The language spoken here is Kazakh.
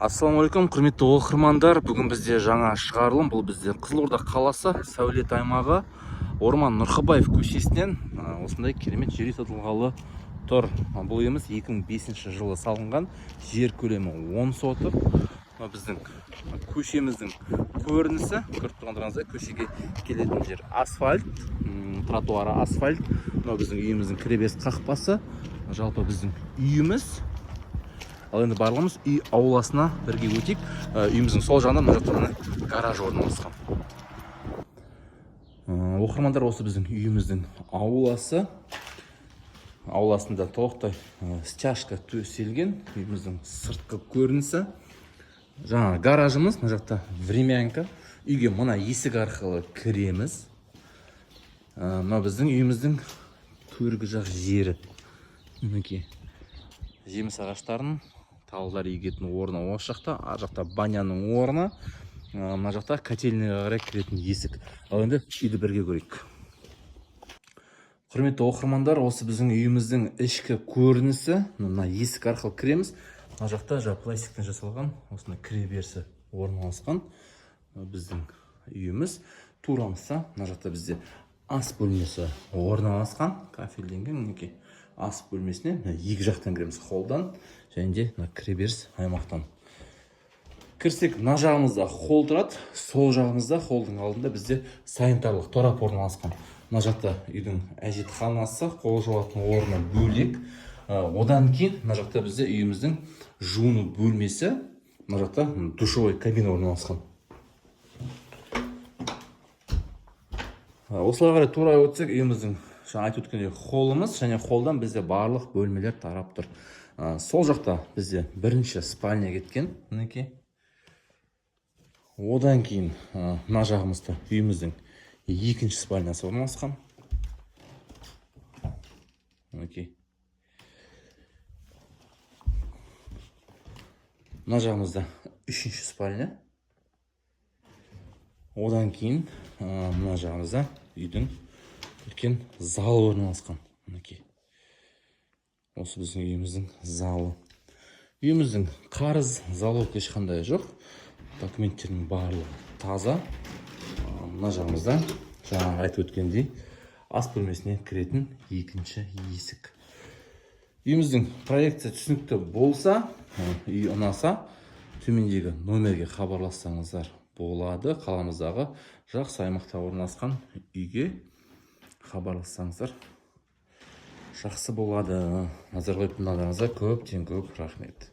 Ассалаумағалейкум, құрметті оқырмандар. Бүгін бізде жаңа шығарылым. Бұл бізде Қызылорда қаласы сәулет аймағы Орман Нұрқыбаев көшесінен осындай керемет жер сатылғалы тұр. Бұл үйіміз 2005 жылы салынған. Жер көлемі 10 сотық. Біздің көшеміздің көрінісі, көріп тұрғандарыңыздай, көшеге келетін жер асфальт, тротуары асфальт. Мынау біздің үйіміздің кіреберіс қақпасы. Жалпы біздің үйіміз. Ал енді барлығымыз үй ауласына бірге өтейік. Үйіміздің сол жағында мына жақта гараж орналасқан. Оқырмандар, осы біздің үйіміздің ауласы. Ауласында толықтай стяжка төселген. Үйіміздің сыртқы көрінісі. Жаңа гаражымыз, мына жақта времянка. Үйге мына есік арқылы кіреміз. Мына біздің үйіміздің төргі жақ жері. Мінекей жеміс ағаштарын талдар егетін орны осы жақта, ар жақта баняның орны, мына жақта котельныйға қарай кіретін есік. Ал енді үйді бірге көрейік. Құрметті оқырмандар, осы біздің үйіміздің ішкі көрінісі. Мына есік арқылы кіреміз. Мына жақта пластиктен жасалған осындай кіреберісі орналасқан. Біздің үйіміз турамызса, мына жақта бізде ас бөлмесі орналасқан, кафельденген. Мінекей ас бөлмесіне екі жақтан кіреміз, холлдан және де кіреберіс аймақтан. Кірсек, мына жағымызда холл тұрады, сол жағымызда холлдың алдында бізде санитарлық торап орналасқан. Мына жақта үйдің әжетханасы, қол жуатын орны бөлек. Одан кейін мына жақта бізде үйіміздің жуыну бөлмесі, мына жақта душевой кабина орналасқан. Осылай қарай тура өтсек, үйіміздің айтып өткендей холлымыз, және холлдан бізде барлық бөлмелер тарап тұр. Сол жақта бізде бірінші спальня кеткен, мінекей. Одан кейін мына жағымызда үйіміздің екінші спальнясы орналасқан. Мінекей. Мына жағымызда үшінші спальня. Одан кейін мына жағымызда үйдің үлкен залы орналасқан. Мінекей. Осы біздің үйіміздің залы. Үйіміздің қарыз, залог ешқандай жоқ. Документтердің барлығы таза. Мына жағымызда жаңа айтып өткендей ас бөлмесіне кіретін екінші есік. Үйіміздің проекция түсінікті болса, үй ұнаса, төмендегі номерге хабарлассаңыздар болады. Қаламыздағы жақсы аймақта орналасқан үйге хабарлассаңыздар жақсы болады. Назар қойып тыңдағандарыңызға көптен көп рахмет.